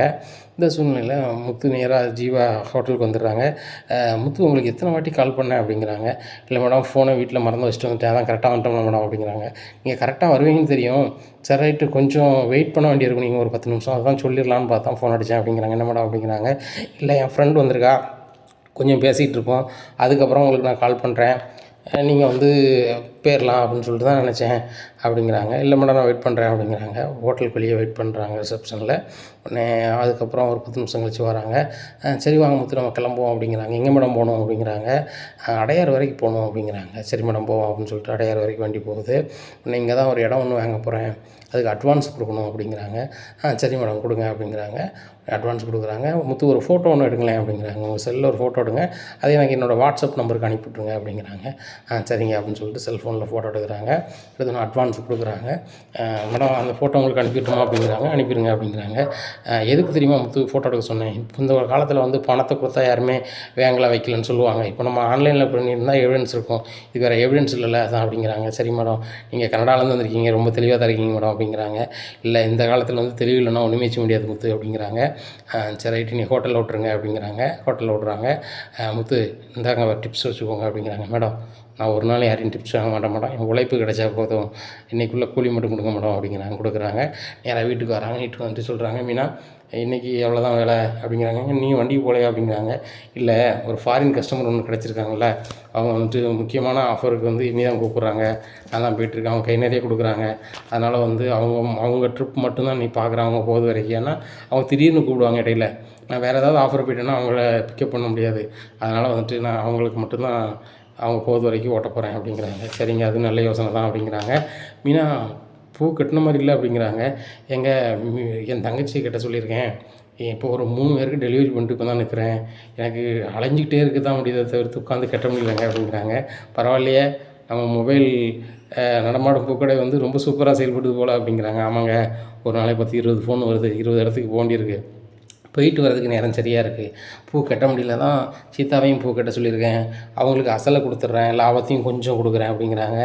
இந்த சூழ்நிலையில் முத்து நேராக ஜீவா ஹோட்டலுக்கு வந்துடுறாங்க. முத்து உங்களுக்கு எத்தனை வாட்டி கால் பண்ணேன் அப்படிங்கிறாங்க. இல்லை மேடம் ஃபோனை வீட்டில் மறந்து வச்சுட்டு வந்துட்டேன், அதான் கரெக்டாக வந்துட்டோம் மேடம் அப்படிங்கிறாங்க. நீங்கள் கரெக்டாக வருவீங்கன்னு தெரியும், சரி ரைட்டு கொஞ்சம் வெயிட் பண்ண வேண்டியிருக்கும் நீங்கள் ஒரு 10 நிமிஷம், அதான் சொல்லிடலான்னு பார்த்தா ஃபோன் அடித்தேன் அப்படிங்கிறாங்க. என்ன மேடம் அப்படிங்கிறாங்க. இல்லை என் ஃப்ரெண்டு வந்திருக்கா, கொஞ்சம் பேசிகிட்டு இருப்போம், அதுக்கப்புறம் உங்களுக்கு நான் கால் பண்ணுறேன், நீங்கள் வந்து போயிடலாம் அப்படின்னு சொல்லிட்டு தான் நினச்சேன் அப்படிங்கிறாங்க. இல்லை மேடம் நான் வெயிட் பண்ணுறேன் அப்படிங்கிறாங்க. ஹோட்டலுக்கு வெளியே வெயிட் பண்ணுறாங்க ரிசப்ஷனில். உடனே அதுக்கப்புறம் ஒரு 10 நிமிஷம் கழிச்சு வராங்க. சரி வாங்க முத்து நம்ம கிளம்புவோம் அப்படிங்கிறாங்க. எங்கே மேடம் போகணும் அப்படிங்கிறாங்க. அடையார் வரைக்கும் போகணும் அப்படிங்கிறாங்க. சரி மேடம் போவோம் அப்படின்னு சொல்லிட்டு அடையார் வரைக்கும் வண்டி போகுது. உடனே இங்கே தான் ஒரு இடம் ஒன்று வாங்க போகிறேன், அதுக்கு அட்வான்ஸ் கொடுக்கணும் அப்படிங்கிறாங்க. சரி மேடம் கொடுங்க அப்படிங்கிறாங்க. அட்வான்ஸ் கொடுக்குறாங்க. முத்து ஒரு ஃபோட்டோ ஒன்று எடுங்களேன் அப்படிங்கிறாங்க. உங்கள் செல்லில் ஒரு ஃபோட்டோ எடுங்க, அதை எனக்கு என்னோடய வாட்ஸ்அப் நம்பருக்கு அனுப்பிவிட்ருங்க அப்படிங்கிறாங்க. சரிங்க அப்படின்னு சொல்லிட்டு செல்ஃபோனில் ஃபோட்டோ எடுக்கிறாங்க. எடுத்து அட்வான்ஸ் கொடுக்குறாங்க. மேடம் அந்த ஃபோட்டோ உங்களுக்கு அனுப்பிவிட்டுமா அப்படிங்கிறாங்க. அனுப்பிடுங்க அப்படிங்கிறாங்க. எதுக்கு தெரியுமா முத்து ஃபோட்டோ எடுக்க சொன்னேன், இப்போ இந்த காலத்தில் வந்து பணத்தை கொடுத்தா யாருமே வேங்கலாம் வைக்கலன்னு சொல்லுவாங்க, இப்போ நம்ம ஆன்லைனில் பண்ணியிருந்தால் எவிடன்ஸ் இருக்கும், இது வேறு எவிடன்ஸ் இல்லைல்ல அதான் அப்படிங்கிறாங்க. சரி மேடம் நீங்கள் கனடாலேருந்து வந்திருக்கீங்க, ரொம்ப தெளிவாக தான் இருக்கீங்க மேடம் அப்படிங்கிறாங்க. இல்லை இந்த காலத்தில் வந்து தெளிவு இல்லைன்னா ஒன்றுமே செய்ய முடியாது முத்து அப்படிங்கிறாங்க. சரி ரைட்டு நீ ஹோட்டலில் விட்ருங்க அப்படிங்கிறாங்க. ஹோட்டலில் விட்றாங்க. முத்து இந்தாங்க டிப்ஸ் வச்சுக்கோங்க அப்படிங்கிறாங்க. மேடம் நான் ஒரு நாள் யாரையும் டிப்ஸ் வாங்க மாட்டேன், என் உழைப்பு கிடைச்சா போதும், இன்றைக்குள்ளே கூலி மட்டும் கொடுக்க மாட்டோம் அப்படிங்கிறாங்க. கொடுக்குறாங்க. நேராக வீட்டுக்கு வராங்க. வீட்டுக்கு வந்துட்டு சொல்கிறாங்க, மீனா இன்றைக்கி எவ்வளோ தான் வேலை அப்படிங்கிறாங்க. நீ வண்டிக்கு போகலையா அப்படிங்கிறாங்க. இல்லை ஒரு ஃபாரின் கஸ்டமர் ஒன்று கிடச்சிருக்காங்கல்ல, அவங்க வந்துட்டு முக்கியமான ஆஃபருக்கு வந்து இனி தான் கூப்பிட்றாங்க, நான் தான் போய்ட்டுருக்கேன், அவங்க கை நிறைய கொடுக்குறாங்க, அதனால் வந்து அவங்க ட்ரிப் மட்டும்தான் நீ பார்க்குறாங்க போது வரைக்கும், ஏன்னா அவங்க திடீர்னு கூப்பிடுவாங்க இடையில, நான் வேறு ஏதாவது ஆஃபர் போய்ட்டேன்னா அவங்கள பிக்கப் பண்ண முடியாது, அதனால் வந்துட்டு நான் அவங்களுக்கு மட்டும்தான் அவங்க போது வரைக்கும் ஓட்ட போகிறேன் அப்படிங்கிறாங்க. சரிங்க அது நல்ல யோசனை தான் அப்படிங்கிறாங்க. மீனா பூ கட்டின மாதிரி இல்லை அப்படிங்கிறாங்க. என் தங்கச்சி கிட்ட சொல்லியிருக்கேன், இப்போ ஒரு 3 பேருக்கு டெலிவரி பண்ணிட்டு இப்போ தான் நிற்கிறேன், எனக்கு அலைஞ்சிக்கிட்டே இருக்க தான் முடியுதை தவிர்த்து உட்காந்து கட்ட முடியலைங்க அப்படிங்கிறாங்க. பரவாயில்லையே நம்ம மொபைல் நடமாடும் பூக்கடை வந்து ரொம்ப சூப்பராக செயல்படுது போல் அப்படிங்கிறாங்க. ஆமாங்க, ஒரு நாளைக்கு 10 20 ஃபோன் வருது, 20 இடத்துக்கு போக வேண்டியிருக்கு. போயிட்டு வரதுக்கு நேரம் சரியாக இருக்குது. பூ கட்ட முடியல தான் சீதாவையும் பூ கட்ட சொல்லியிருக்கேன். அவங்களுக்கு அசலை கொடுத்துட்றேன், லாபத்தையும் கொஞ்சம் கொடுக்குறேன் அப்படிங்கிறாங்க.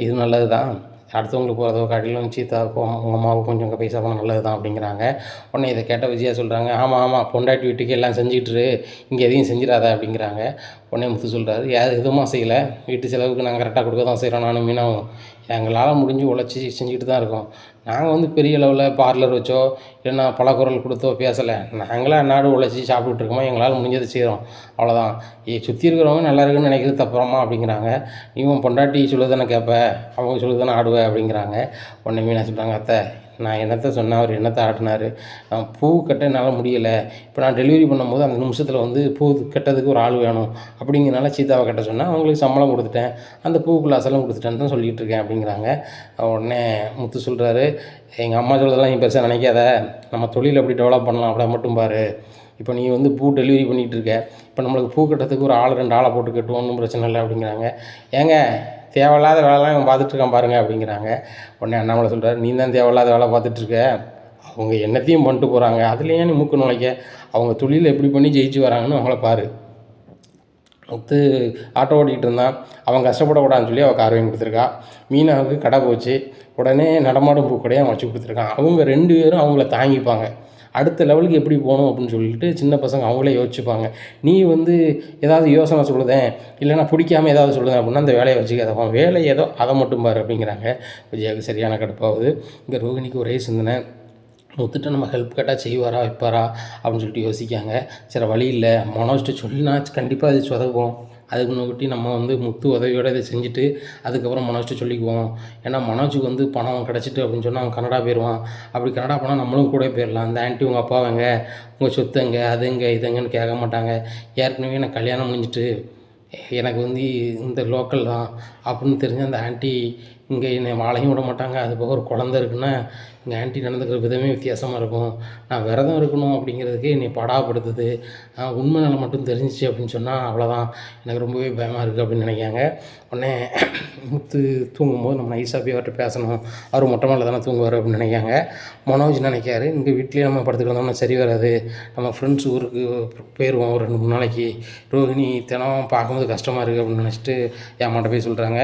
இது நல்லது தான். அடுத்தவங்களுக்கு போகிறதோ காட்டிலும் சீதாவுக்கும் அவங்க அம்மாவுக்கும் கொஞ்சம் பைசா பணம் நல்லது தான் அப்படிங்கிறாங்க. உடனே இதை கேட்ட விஜயா சொல்கிறாங்க, ஆமாம் ஆமாம், பொண்டாட்டி வீட்டுக்கு எல்லாம் செஞ்சுக்கிட்டுரு, இங்கே எதையும் செஞ்சிடாத அப்படிங்கிறாங்க. உடனே முத்து சொல்கிறாரு, எதுவுமா செய்யலை, வீட்டு செலவுக்கு நாங்கள் கரெக்டாக கொடுக்க தான் செய்கிறோம், நானும் மீனாவும் எங்களால் முடிஞ்சு உழைச்சி செஞ்சுக்கிட்டு தான் இருக்கோம். நாங்கள் வந்து பெரிய லெவலில் பார்லர் வச்சோ இல்லைன்னா பலகுரல் கொடுத்தோ பேசலை. நாங்களாம் அன்னாடு உழைச்சி சாப்பிட்டுட்டு இருக்கோமோ, எங்களால் முடிஞ்சதை செய்கிறோம், அவ்வளோதான். சுற்றி இருக்கிறவங்க நல்லா இருக்குன்னு நினைக்கிறது தப்புறமா அப்படிங்கிறாங்க. நீயும் பொண்டாட்டி சொல்லு தானே கேட்ப, அவங்க சொல்லு தானே ஆடுவ அப்படிங்கிறாங்க. உடனே மீனா சொல்கிறாங்க, அத்தை நான் என்னத்தை சொன்னேன், அவர் என்னத்தை ஆட்டினார், பூ கட்ட என்னால் முடியலை, இப்போ நான் டெலிவரி பண்ணும்போது அந்த நிமிஷத்தில் வந்து பூ கட்டதுக்கு ஒரு ஆள் வேணும் அப்படிங்கிறனால சீதாவை கட்ட சொன்னேன், அவங்களுக்கு சம்பளம் கொடுத்துட்டேன், அந்த பூவுக்குள்ள அசலும் கொடுத்துட்டேன்னு தான் சொல்லிகிட்டு இருக்கேன் அப்படிங்கிறாங்க. உடனே முத்து சொல்கிறாரு, எங்கள் அம்மா சொல்கிறதெல்லாம் நீ பெருசாக நினைக்காத, நம்ம தொழில் எப்படி டெவலப் பண்ணலாம் அப்படி மட்டும் பாரு. இப்போ நீ வந்து பூ டெலிவரி பண்ணிகிட்டு இருக்க, இப்போ நம்மளுக்கு பூ கட்டுறதுக்கு ஒரு ஆள் 2 ஆளை போட்டு கட்டுவோம், ஒன்றும் பிரச்சனை இல்லை அப்படிங்கிறாங்க. ஏங்க தேவையில்லாத வேலைலாம் இவன் பார்த்துட்ருக்கான் பாருங்கள் அப்படிங்கிறாங்க. உடனே அண்ணாமலை சொல்கிறார், நீ தான் தேவையில்லாத வேலை பார்த்துட்ருக்க, அவங்க என்னத்தையும் பண்ணிட்டு போகிறாங்க, அதுலேயே நீ மூக்கு நுழைக்க, அவங்க தொழில் எப்படி பண்ணி ஜெயிச்சு வராங்கன்னு அவங்கள பாரு. முத்து ஆட்டோ ஓட்டிகிட்டு இருந்தான், அவன் கஷ்டப்படக்கூடாதுன்னு சொல்லி அவள் கார் வாங்கி கொடுத்துருக்கா. மீனாவுக்கு கடை போச்சு, உடனே நடமாடும் பூக்கடையை அவன் வச்சு கொடுத்துருக்கான். அவங்க 2 பேரும் அவங்கள தாங்கிப்பாங்க. அடுத்த லெவலுக்கு எப்படி போகணும் அப்படின்னு சொல்லிட்டு சின்ன பசங்க அவங்களே யோசிச்சுப்பாங்க. நீ வந்து ஏதாவது யோசனை சொல்லுதேன், இல்லைனா பிடிக்காமல் ஏதாவது சொல்லுதேன் அப்படின்னா அந்த வேலையை வச்சுக்காத, வேலை ஏதோ அதை மட்டும் பாரு அப்படிங்கிறாங்க. விஜயாவுக்கு சரியான கடுப்பாகுது. இங்கே ரோகிணிக்கு ஒரே சிந்தனை, முத்துட்ட நம்ம ஹெல்ப் கேட்டால் செய்வாரா வைப்பாரா அப்படின்னு சொல்லிட்டு யோசிக்காங்க. சரி வழி இல்லை, மனோஜ்கிட்ட சொல்லினா கண்டிப்பாக அது சொதவும், அதுக்கு முன்னாடி நம்ம வந்து முத்து உதவியோடு இதை செஞ்சுட்டு அதுக்கப்புறம் மனோஜ்கிட்ட சொல்லிக்குவோம். ஏன்னா மனோஜுக்கு வந்து பணம் கிடச்சிட்டு அப்படின்னு சொன்னால் அவன் கனடா போயிடுவான். அப்படி கனடா போனால் நம்மளும் கூட போயிடலாம். அந்த ஆண்டி உங்கள் அப்பாவங்க, உங்கள் சொத்துங்க, அதுங்க இதுங்கன்னு கேட்க மாட்டாங்க. ஏற்கனவே எனக்கு கல்யாணம் முடிஞ்சிட்டு எனக்கு வந்து இந்த லோக்கல் தான் அப்படின்னு தெரிஞ்ச அந்த ஆண்டி இங்கே என்னை வாழையும் விட மாட்டாங்க. அது போக ஒரு குழந்த இருக்குன்னா எங்கள் ஆண்டி நடந்துக்கிற விதமே வித்தியாசமாக இருக்கும். நான் விரதம் இருக்கணும் அப்படிங்கிறதுக்கே என்னை பாடாப்படுத்துது. உண்மை நிலை மட்டும் தெரிஞ்சிச்சு அப்படின்னு சொன்னால் அவ்வளோதான், எனக்கு ரொம்பவே பயமாக இருக்குது அப்படின்னு நினைக்காங்க. உடனே முத்து தூங்கும்போது நம்ம நைஸாக போய் அவர்கிட்ட பேசணும், அவர் மொட்டை மாடில் தானே தூங்குவார் அப்படின்னு நினைக்காங்க. மனோஜ் நினைக்காரு, இங்கே வீட்லேயே நம்ம படுத்துக்கிட்டோம்னா சரி வராது, நம்ம ஃப்ரெண்ட்ஸ் ஊருக்கு போயிடுவோம் ஒரு 2 3 நாளைக்கு, ரோஹிணி தினம் பார்க்கும்போது கஷ்டமாக இருக்குது அப்படின்னு நினச்சிட்டு என்கிட்ட போய் சொல்கிறாங்க,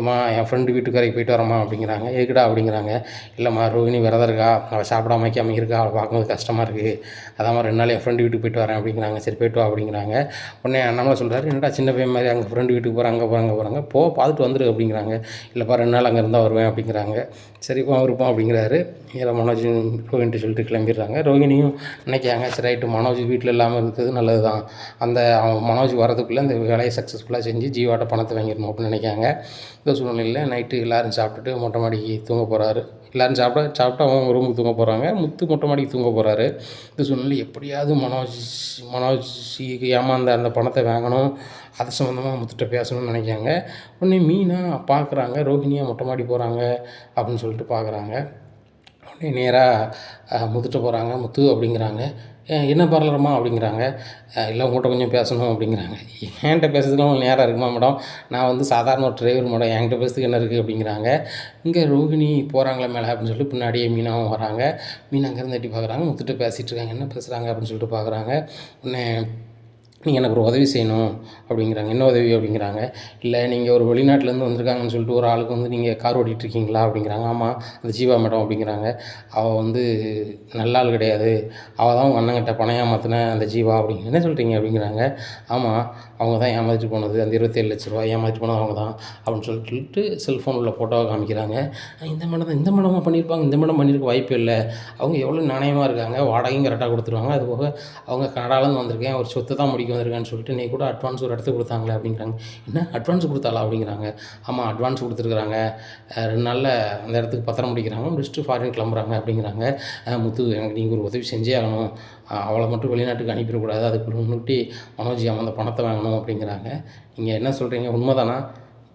ஏம்மா என் ஃப்ரெண்டு வீட்டுக்கு வரைக்கும் போயிட்டு வரமா அப்படிங்கிறாங்க. எதுக்குடா அப்படிங்கிறாங்க. இல்லைம்மா ரோஹிணி விரதம் இருக்கா, அவள் சாப்பிடாம வைக்காமல் இருக்கா, அவளை பார்க்கும்போது கஷ்டமாக இருக்குது, அதான் 2 நாள் என் ஃப்ரெண்டு வீட்டுக்கு போயிட்டு வரேன் அப்படிங்கிறாங்க. சரி போய்ட்டு வா அப்படிங்கிறாங்க. உடனே அண்ணாமலை சொல்கிறாரு, என்னடா சின்ன பையன் மாதிரி அங்கே ஃப்ரெண்டு வீட்டுக்கு போகிறேன், அங்கே போகிறாங்க பார்த்துட்டு வந்துரு அப்படிங்கிறாங்க. இல்லைப்பா 2 நாள் அங்கே இருந்தால் வருவேன் அப்படிங்கிறாங்க. சரிப்பா இருப்போம் அப்படிங்கிறாரு. இதை மனோஜ் ரோஹினிட்டு சொல்லிட்டு கிளம்பிடுறாங்க. ரோஹினியும் நினைக்காங்க, சரி ரைட்டு மனோஜ் வீட்டில் இல்லாமல் இருக்கிறது நல்லது தான், அந்த அவன் மனோஜ் வரதுக்குள்ளே அந்த வேலையை சக்ஸஸ்ஃபுல்லாக செஞ்சு ஜீவாட்ட பணத்தை வாங்கிடணும் அப்படின்னு நினைக்காங்க. இந்த சூழ்நிலையில் நைட்டு எல்லோரும் சாப்பிட்டுட்டு மொட்டை மாடிக்கு தூங்க போகிறாரு. எல்லோரும் சாப்பிட்டு அவங்க ரூமுக்கு தூங்க போகிறாங்க. முத்து மொட்டை மாடிக்கு தூங்க போகிறாரு. இந்த சூழ்நிலை எப்படியாவது மனோஜுக்கு ஏமாந்த அந்த பணத்தை வாங்கணும், அது சம்மந்தமாக முத்துட்ட பேசணும்னு நினைக்காங்க. உடனே மீனா பார்க்குறாங்க, ரோஹிணியாக மொட்டை மாடி போகிறாங்க அப்படின்னு சொல்லிட்டு பார்க்குறாங்க. உடனே நேராக முத்துட்ட போகிறாங்க. முத்து அப்படிங்கிறாங்க, என்ன பார்லரம்மா அப்படிங்கிறாங்க. இல்லை உங்கள்கிட்ட கொஞ்சம் பேசணும் அப்படிங்கிறாங்க. என்கிட்ட பேசுறதுக்கு உங்களுக்கு நேரம் இருக்குமா மேடம், நான் வந்து சாதாரண ஒரு டிரைவர் மேடம், என்கிட்ட பேசுறதுக்கு என்ன இருக்குது அப்படிங்கிறாங்க. இங்கே ரோஹிணி போகிறாங்களா மேலே அப்படின்னு சொல்லிட்டு பின்னாடியே மீனாவும் வராங்க. மீனா அங்கேருந்து எட்டி பார்க்குறாங்க, முத்துட்ட பேசிகிட்டு இருக்காங்க, என்ன பேசுகிறாங்க அப்படின்னு சொல்லிட்டு பார்க்குறாங்க. உடனே நீங்கள் எனக்கு ஒரு உதவி செய்யணும் அப்படிங்கிறாங்க. என்ன உதவி அப்படிங்கிறாங்க. இல்லை நீங்கள் ஒரு வெளிநாட்டிலேருந்து வந்திருக்காங்கன்னு சொல்லிட்டு ஒரு ஆளுக்கு வந்து நீங்கள் கார் ஓட்டிகிட்ருக்கீங்களா அப்படிங்கிறாங்க. ஆமாம், அந்த ஜீவா மேடம் அப்படிங்கிறாங்க. அவள் வந்து நல்ல ஆள் கிடையாது, அவள் தான் உங்கள் அண்ணங்கிட்ட பணம் ஏமாற்றின அந்த ஜீவா அப்படிங்க. என்ன சொல்கிறீங்க அப்படிங்கிறாங்க. ஆமாம், அவங்க தான் ஏமாற்றிட்டு போனது, அந்த 27 லட்ச ரூபா ஏமாற்றிட்டு போனது அவங்க தான் அப்படின்னு சொல்லிட்டு செல்ஃபோன் உள்ள ஃபோட்டோவை காமிக்கிறாங்க. இந்த மேடம் தான், இந்த மேடமாக பண்ணியிருப்பாங்க, இந்த மேடம் பண்ணியிருக்க வாய்ப்பு இல்லை, அவங்க எவ்வளோ நாணயமாக இருக்காங்க, வாடகையும் கரெக்டாக கொடுத்துருவாங்க, அதுபோக அவங்க கனடாலேருந்து வந்திருக்கேன், ஒரு சொத்தை தான் முடிக்க வந்திருக்கான்னு சொல்லிட்டு நீ கூட அட்வான்ஸ் ஒரு இடத்துக்கு கொடுத்தாங்களே அப்படிங்கிறாங்க. என்ன அட்வான்ஸ் கொடுத்தாளா அப்படிங்கிறாங்க. ஆமாம் அட்வான்ஸ் கொடுத்துருக்குறாங்க, 2 நாளில் அந்த இடத்துக்கு பத்திரம் முடிக்கிறாங்க, முடிச்சுட்டு ஃபாரின் கிளம்புறாங்க அப்படிங்கிறாங்க. முத்து எனக்கு நீங்கள் ஒரு உதவி செஞ்சே ஆகணும், அவளை மட்டும் வெளிநாட்டுக்கு அனுப்பிடக்கூடாது, அதுக்கு முன்னிட்டு மனோஜ் அந்த பணத்தை வாங்கணும் அப்படிங்கிறாங்க. நீங்கள் என்ன சொல்கிறீங்க, உண்மைதானா?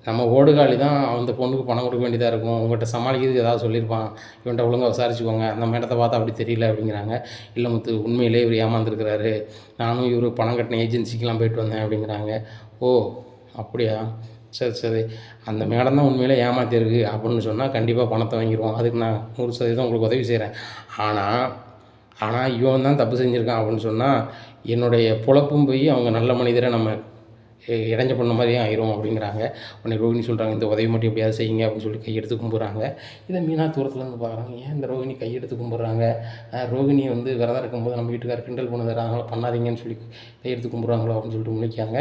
நம்ம ஓடுகாலி தான் அந்த பொண்ணுக்கு பணம் கொடுக்க வேண்டியதாக இருக்கும், உங்கள்கிட்ட சமாளிக்கிறதுக்கு ஏதாவது சொல்லியிருப்பான், இவன்கிட்ட ஒழுங்காக விசாரிச்சுக்கோங்க, அந்த மேடத்தை பார்த்தா அப்படி தெரியல அப்படிங்கிறாங்க. இல்லை முத்து உண்மையிலே இவர் ஏமாந்துருக்கிறாரு, நானும் இவர் பணம் கட்டின ஏஜென்சிக்கெலாம் போயிட்டு வந்தேன் அப்படிங்கிறாங்க. ஓ அப்படியா, சரி, சரி. அந்த மேடம் தான் உண்மையிலே ஏமாத்தியிருக்கு அப்படின்னு சொன்னா, கண்டிப்பா பணத்த வாங்கிருவோம். அதுக்கு நான் 100% உங்களுக்கு உதவி செய்றேன். ஆனா ஆனா இவன் தான் தப்பு செஞ்சிருக்கான் அப்படின்னு சொன்னா, என்னுடைய பொழப்பும் போயி அவங்க நல்ல மனிதர நம்ம இடைஞ்ச பண்ண மாரியே ஆயிரும் அப்படிங்கிறாங்க. உடனே ரோகிணி சொல்றாங்க, "இந்த உதவி மட்டும் எப்படியாவது செய்யுங்க" அப்படின்னு சொல்லி கையெடுத்து கும்பிட்றாங்க. இத மீனா தூரத்துலேருந்து பார்க்குறாங்க. ஏன் இந்த ரோகிணி கையெடுத்து கும்பிட்றாங்க? ரோகிணி வந்து விரதம் இருக்கும்போது நம்ம வீட்டுக்காரர் கிண்டல் பண்ணுவாரு. அதனால பண்ணாதீங்கன்னு சொல்லி கையெடுத்து கும்பிட்றாங்களோ அப்படின்னு சொல்லிட்டு முழிக்காங்க.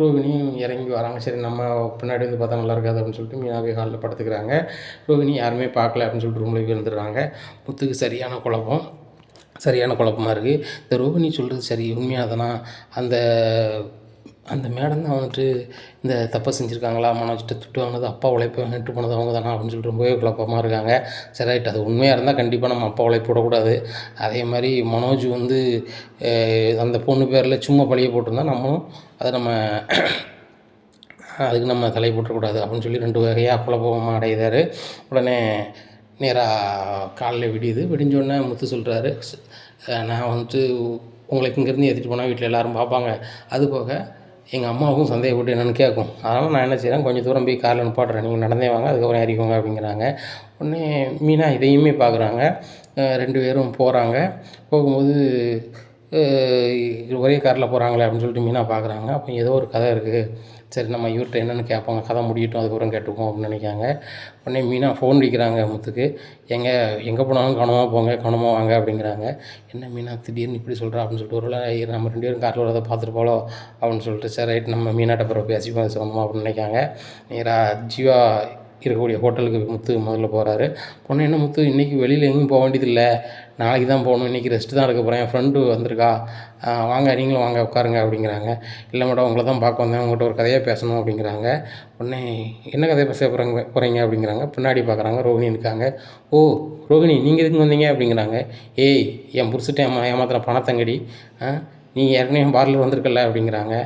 ரோகிணியும் இறங்கி வராங்க. சரி நம்ம பின்னாடி வந்து பார்த்தா நல்லா இருக்காது அப்படின்னு சொல்லிட்டு மீனா போய் ஹால்ல படுத்துக்கிறாங்க. ரோகிணி யாருமே பார்க்கல அப்படின்னு சொல்லிட்டு ரூம்ல போய் இருந்துடுறாங்க. முத்துக்கு சரியான குழப்பம். சரியான குழப்பமா இருக்குது. இந்த ரோகிணி சொல்கிறது சரி உண்மையாதானா? அந்த அந்த மேடம் தான் வந்துட்டு இந்த தப்பை செஞ்சுருக்காங்களா? மனோஜ்கிட்ட திட்டு வாங்கினது, அப்பா உழைப்ப வாங்கிட்டு போனது அவங்க தானா? அப்படின்னு சொல்லிட்டு ரொம்பவே குழப்பமா இருக்காங்க. சரி ரைட், அது உண்மையாக இருந்தால் கண்டிப்பாக நம்ம அப்பா உழைப்பு விடக்கூடாது. அதே மாதிரி மனோஜ் வந்து அந்த பொண்ணு பேரில் சும்மா பழிய போட்டிருந்தா நம்மளும் அதை நம்ம அதுக்கு நம்ம தலை போட்டுறக்கூடாது அப்படின்னு சொல்லி 2 வகையாக குழப்பமா அடையுறாரு. உடனே நேராக காலைல விடியுது. விடிஞ்சோடனே முத்து சொல்கிறாரு, நான் வந்துட்டு உங்களை இங்கேருந்து ஏற்றிட்டு போனால் வீட்டில் எல்லோரும் பார்ப்பாங்க. அது போக எங்கள் அம்மாவுக்கும் சந்தேகப்பட்டு என்னென்னு கேட்கும். அதனால் நான் என்ன செய்கிறேன், கொஞ்சம் தூரம் போய் காரில் நிப்பாட்டுறேன், நீங்கள் நடந்தே வாங்க, அதுக்கப்புறம் ஏறிக்கோங்க அப்படிங்கிறாங்க. உடனே மீனா இதையுமே பார்க்குறாங்க. 2 பேரும் போகிறாங்க. போகும்போது ஒரே காரில் போகிறாங்களே அப்படின்னு சொல்லிட்டு மீனா பார்க்குறாங்க. அப்போ ஏதோ ஒரு கதை இருக்குது. சரி நம்ம இவர்கிட்ட என்னென்னு கேட்பாங்க, கதை முடியட்டும் அதுக்கப்புறம் கேட்டுக்குவோம் அப்படின்னு நினைக்காங்க. உடனே மீனா ஃபோன் அடிக்கிறாங்க முத்துக்கு. ஏங்க எங்கே போனாலும் கவனமாக போங்க, கவனமாக வாங்க அப்படிங்கிறாங்க. என்ன மீனா திடீர்னு இப்படி சொல்கிறா அப்படின்னு சொல்லிட்டு, ஒரு வேளை நம்ம 2 பேரும் காரில் வரதை பார்த்துட்டு போகலாம் அப்படின்னு சொல்லிட்டு, சரி ரைட் நம்ம மீனாட்ட பிறகு பேசிப்போம் சொந்தமாக அப்படின்னு நினைக்காங்க. நேராக ஜீவா இருக்கக்கூடிய ஹோட்டலுக்கு முத்து முதல்ல போகிறாரு. பொண்ணு என்ன முத்து இன்றைக்கி வெளியில் எங்கேயும் போக வேண்டியதில்ல, நாளைக்கு தான் போகணும், இன்றைக்கி ரெஸ்ட்டு தான் எடுக்க போகிறேன், என் ஃப்ரெண்டு வந்திருக்கா, வாங்க நீங்களும் வாங்க உட்காருங்க அப்படிங்கிறாங்க. இல்லை மேடம் உங்களை தான் பார்க்க வந்தேன், உங்கள்கிட்ட ஒரு கதையாக பேசணும் அப்படிங்கிறாங்க. உடனே என்ன கதையை பேச போகிறீங்க அப்படிங்கிறாங்க. பின்னாடி பார்க்குறாங்க, ரோகிணி இருக்காங்க. ஓ ரோகிணி நீங்கள் எதுக்கு வந்தீங்க அப்படிங்கிறாங்க. ஏய் என் புருஷன்ட்ட ஏமாத்துற பணத்தங்கடி, நீ ஏற்கனவே என் பார்லர் வந்திருக்கல அப்படிங்கிறாங்க.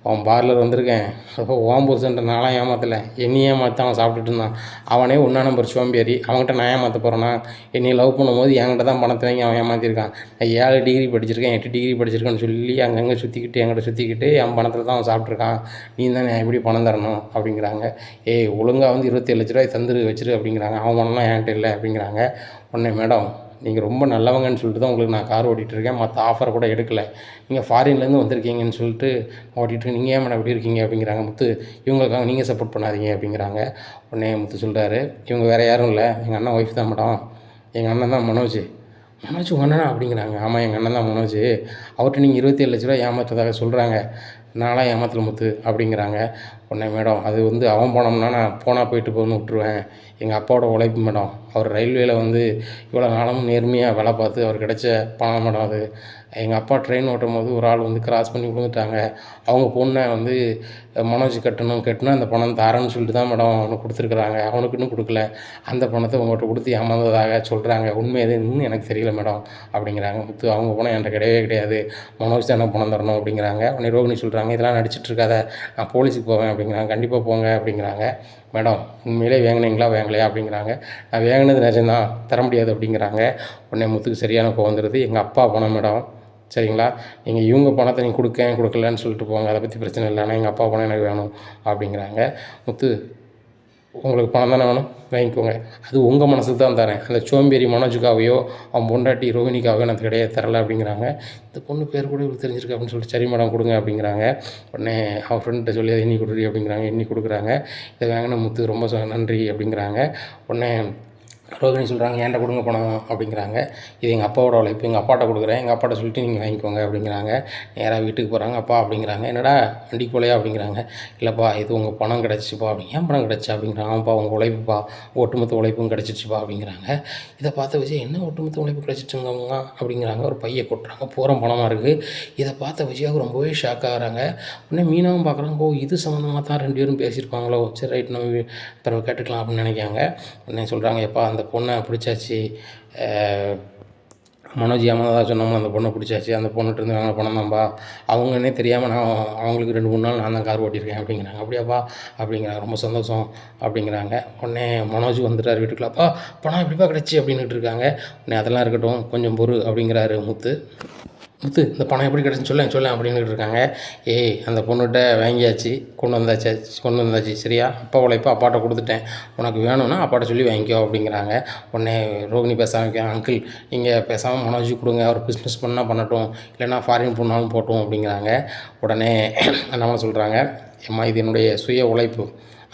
அவன் பார்லர் வந்திருக்கேன், அப்போ ஓம் புருஷன்ட்ட நான்லாம் ஏமாற்றலை, என்னையே ஏமாற்றி அவன் சாப்பிட்டுட்டு இருந்தான். அவனே ஒன்றா நம்பர் சோம்பேறி, அவன்கிட்ட நான் ஏமாற்ற போகிறேன்னா? என்னை லவ் பண்ணும்போது என்கிட்ட தான் பணத்தை வாங்கி அவன் ஏமாற்றிருக்கான். நான் 7 டிகிரி படிச்சிருக்கேன், 8 டிகிரி படிச்சிருக்கேன்னு சொல்லி அங்கங்கே சுற்றிக்கிட்டு என்கிட்ட சுற்றிக்கிட்டு என் பணத்தில் தான் அவன் சாப்பிட்ருக்கான். நீ தான் எப்படி பணம் தரணும் அப்படிங்கிறாங்க. ஏய் ஒழுங்காக வந்து 27 லட்ச ரூபாய் தந்துரு வச்சிரு அப்படிங்கிறாங்க. அவன் பணம்லாம் என்கிட்ட இல்லை அப்படிங்கிறாங்க. உடனே மேடம் நீங்கள் ரொம்ப நல்லவங்கன்னு சொல்லிட்டு தான் உங்களுக்கு நான் கார் ஓட்டிகிட்ருக்கேன், மற்ற ஆஃபரை கூட எடுக்கலை, நீங்கள் ஃபாரின்லேருந்து வந்திருக்கீங்கன்னு சொல்லிட்டு ஓட்டிகிட்டு நீங்கள் ஏன் மேடம் எப்படி இருக்கீங்க அப்படிங்கிறாங்க. முத்து இவங்களுக்காக நீங்கள் சப்போர்ட் பண்ணாதீங்க அப்படிங்கிறாங்க. உடனே முத்து சொல்கிறாரு, இவங்க வேறு யாரும் இல்லை, எங்கள் அண்ணன் ஒய்ஃப் தான் மேடம், எங்கள் அண்ணன் தான் மனோஜ். மனோஜ் உங்கள் அண்ணனா அப்படிங்கிறாங்க. ஆமாம் எங்கள் அண்ணன் தான் மனோஜ், அவர்கிட்ட நீங்கள் 27 லட்ச ரூபா ஏமாற்றதாக சொல்கிறாங்க, நான்லாம் ஏமாத்தல முத்து அப்படிங்கிறாங்க. உடனே மேடம் அது வந்து அவன் போனோம்னா நான் போனால் போயிட்டு போகணுன்னு விட்டுருவேன், எங்கள் அப்பாவோட உழைப்பு மேடம், அவர் ரயில்வேயில் வந்து இவ்வளோ நாளும் நேர்மையாக வேலை பார்த்து அவர் கிடைச்ச பணம் மேடம் அது. எங்கள் அப்பா ட்ரெயின் ஓட்டும் போது ஒரு ஆள் வந்து கிராஸ் பண்ணி விழுந்துட்டாங்க, அவங்க பொண்ணை வந்து மனோஜ் கட்டணும் அந்த பணம் தரேன்னு சொல்லிட்டு தான் மேடம் அவனுக்கு கொடுத்துருக்குறாங்க, அவனுக்கு இன்னும் கொடுக்கல, அந்த பணத்தை உங்கள்கிட்ட கொடுத்து ஏமாந்ததாக சொல்கிறாங்க, உண்மை எதுன்னு எனக்கு தெரியல மேடம் அப்படிங்கிறாங்க. முத்து அவங்க பணம் என்கிட்ட கிடையவே கிடையாது, மனோஜ் தான் எனக்கு பணம் தரணும் அப்படிங்கிறாங்க. உடனே ரோகிணி சொல்கிறாங்க, இதெல்லாம் நடிச்சிட்டு இருக்காத, நான் போலீஸுக்கு போவேன் அப்படிங்கிறாங்க. கண்டிப்பாக போங்க அப்படிங்கிறாங்க. மேடம் உண்மையிலே வாங்கினீங்களா வாங்கலையா அப்படிங்கிறாங்க. நான் வாங்கினது நிஜம்தான், தர முடியாது அப்படிங்கிறாங்க. உடனே முத்துக்கு சரியான கோவம் வந்துடுது. எங்கள் அப்பா பணம் மேடம், சரிங்களா, நீங்கள் இவங்க பணத்தை நீங்கள் கொடுக்கலன்னு சொல்லிட்டு போங்க, அதை பற்றி பிரச்சனை இல்லை, ஆனால் எங்கள் அப்பா பணம் எனக்கு வேணும் அப்படிங்கிறாங்க. முத்து உங்களுக்கு பணம் தானே வேணும், வாங்கிக்கோங்க, அது உங்கள் மனசுக்கு தான் தரேன், அந்த சோம்பேறி மனோஜுக்காவையோ அவன் பொண்டாட்டி ரோஹிணிக்காவையோ எனக்கு கிடையாது, தரலை அப்படிங்கிறாங்க. இந்த பொண்ணு பேர் கூட இவருக்கு தெரிஞ்சிருக்கு அப்படின்னு சொல்லிட்டு சரி மேடம் கொடுங்க அப்படிங்கிறாங்க. உடனே அவன் ஃப்ரெண்ட்ட சொல்லி அதை எண்ணி கொடுறி அப்படிங்கிறாங்க. எண்ணி கொடுக்குறாங்க. இதை வாங்கின முத்து ரொம்ப நன்றி அப்படிங்கிறாங்க. உடனே ரோகிணி சொல்கிறாங்க, ஏன்ட்ட கொடுங்க பணம் அப்படிங்கிறாங்க. இது எங்கள் அப்பாவோட உழைப்பு, எங்கள் அப்பாட்ட கொடுக்குறேன், எங்கள் அப்பாட்ட சொல்லிட்டு நீங்கள் வாங்கிக்கோங்க அப்படிங்கிறாங்க. நேராக வீட்டுக்கு போகிறாங்க. அப்பா அப்படிங்கிறாங்க. என்னடா வண்டிக்கு போலையா அப்படிங்கிறாங்க. இல்லைப்பா இது உங்கள் பணம் கிடச்சிப்பா அப்படின்னு. ஏன் பணம் கிடச்சா அப்படிங்கிறாங்க. ஆமாப்பா உங்கள் உழைப்புப்பா, ஒட்டுமொத்த உழைப்பும் கிடச்சிச்சுப்பா அப்படிங்கிறாங்க. இதை பார்த்த விஜய் என்ன ஒட்டுமொத்த உழைப்பு கிடச்சிச்சுங்க அப்படிங்கிறாங்க. ஒரு பையை கொட்டுறாங்க, பூரா பணமாக இருக்குது. இதை பார்த்த விஜயாவுக்கு ரொம்பவே ஷாக் ஆகிறாங்க. உடனே மீனாவும் பார்க்குறாங்க, ஓ இது சம்மந்தமாக தான் 2 பேரும் பேசியிருப்பாங்களோ, சரி ரைட் நம்ம பிறகு கேட்டுக்கலாம் அப்படின்னு நினைக்காங்க. உடனே சொல்கிறாங்க, எப்பா அந்த பொண்ணை பிடிச்சாச்சு, மனோஜ் ஏமாந்ததாக சொன்னோம்னா அந்த பொண்ணை பிடிச்சாச்சு, அந்த பொண்ணுகிட்டருந்து வாங்கின பணம் தான்ப்பா, அவங்கன்னே தெரியாமல் நான் அவங்களுக்கு 2-3 நாள் நான் தான் கார் ஓட்டியிருக்கேன் அப்படிங்கிறாங்க. அப்படியாப்பா அப்படிங்கிறாங்க. ரொம்ப சந்தோஷம் அப்படிங்கிறாங்க. உடனே மனோஜ் வந்துட்டார் வீட்டுக்குள்ள. அப்பா பணம் எப்படிப்பா கிடச்சி அப்படின்னுட்டு இருக்காங்க. உடனே அதெல்லாம் இருக்கட்டும் கொஞ்சம் பொறு அப்படிங்கிறாரு முத்து. முத்து இந்த பணம் எப்படி கிடச்சுன்னு சொல்லேன் அப்படின்னுட்டு இருக்காங்க. ஏய் அந்த பொண்ணுகிட்ட வாங்கியாச்சு, கொண்டு வந்தாச்சு சரியா, அப்பா உழைப்ப அப்பாட்ட கொடுத்துட்டேன், உனக்கு வேணும்னா அப்பாட்ட சொல்லி வாங்கிக்கோ அப்படிங்கிறாங்க. உடனே ரோகிணி பேச ஆரம்பிக்கிறாங்க. அங்கிள் நீங்கள் பேசாமல் மனோஜ் கொடுங்க, அவர் பிஸ்னஸ் பண்ணால் பண்ணட்டும், இல்லைனா ஃபாரின் போனாலும் போட்டோம் அப்படிங்கிறாங்க. உடனே நம்ம சொல்கிறாங்க, ஏம்மா இது என்னுடைய சுய உழைப்பு,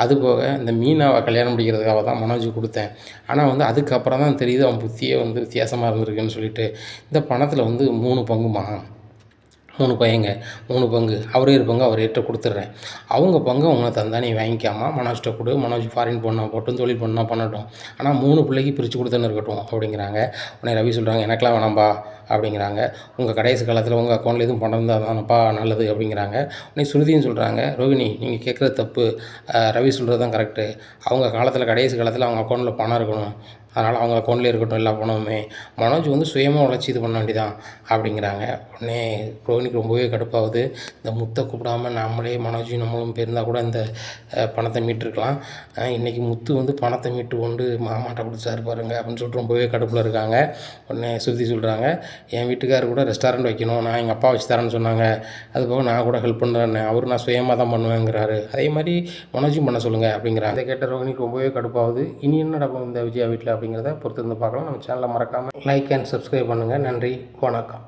அதுபோக இந்த மீனாவை கல்யாணம் முடிக்கிறதுக்காக தான் மனோஜ் கொடுத்தேன். ஆனால் வந்து அதுக்கப்புறம் தான் தெரியுது அவன் புத்தியே வந்து வித்தியாசமாக இருந்திருக்குன்னு சொல்லிட்டு, இந்த பணத்தில் வந்து 3 பங்குமா, 3 பையங்க 3 பங்கு அவரே இருப்பாங்க, அவர் ஏற்ற கொடுத்துட்றேன், அவங்க பங்கு அவங்க தந்தா நீ வாங்கிக்காமா, மனோஜ்கிட்ட கொடு, மனோஜ் ஃபாரின் போனால் போட்டும், தொழில் பண்ணால் பண்ணட்டும், ஆனால் 3 பிள்ளைக்கு பிரித்து கொடுத்தேன்னு இருக்கட்டும் அப்படிங்கிறாங்க. உடனே ரவி சொல்கிறாங்க, எனக்கெலாம் வேணாம்பா அப்படிங்கிறாங்க. உங்கள் கடைசி காலத்தில் உங்கள் அக்கௌண்ட்டில் எதுவும் பணம் இருந்தால் தானப்பா நல்லது அப்படிங்கிறாங்க. உடனே ஸ்ருதியும் சொல்கிறாங்க, ரோகிணி நீங்கள் கேட்குறது தப்பு, ரவி சொல்கிறது தான் கரெக்டு, அவங்க காலத்தில் கடைசி காலத்தில் அவங்க அக்கௌண்ட்டில் பணம் இருக்கணும், அதனால் அவங்க அக்கௌண்ட்லேயே இருக்கட்டும் எல்லா பணமுமே, மனோஜ் வந்து சுயமாக உழைச்சி இது பண்ண வேண்டியதான் அப்படிங்கிறாங்க. உடனே ரோஹினிக்கு ரொம்பவே கடுப்பாகுது. இந்த முத்தை கூப்பிடாம நம்மளே மனோஜும் நம்மளும் போயிருந்தால் கூட இந்த பணத்தை மீட்டிருக்கலாம். இன்றைக்கி முத்து வந்து பணத்தை மீட்டு கொண்டு மாமாட்ட கொடுத்தாரு பாருங்க அப்படின்னு சொல்லிட்டு ரொம்பவே கடுப்பில் இருக்காங்க. உடனே சுருதி சொல்கிறாங்க, என் வீட்டுக்காரர் கூட ரெஸ்டாரண்ட் வைக்கணும், நான் எங்கள் அப்பா வச்சு தரேன்னு சொன்னாங்க, அதுபோக நான் கூட ஹெல்ப் பண்ணுறேன்னு, அவர் நான் சுயமாக தான் பண்ணுவேங்கிறாரு, அதே மாதிரி மனோஜும் பண்ண சொல்லுங்கள் அப்படிங்கிறாங்க. அதை கேட்ட ரோஹினிக்கு ரொம்பவே கடுப்பாகுது. இனி என்ன நடக்கும் இந்த விஜயா வீட்டில் அப்படிங்கிறத பொறுத்து இருந்து பார்க்கலாம். நம்ம சேனலை மறக்காமல் லைக் அண்ட் சப்ஸ்கிரைப் பண்ணுங்கள். நன்றி, வணக்கம்.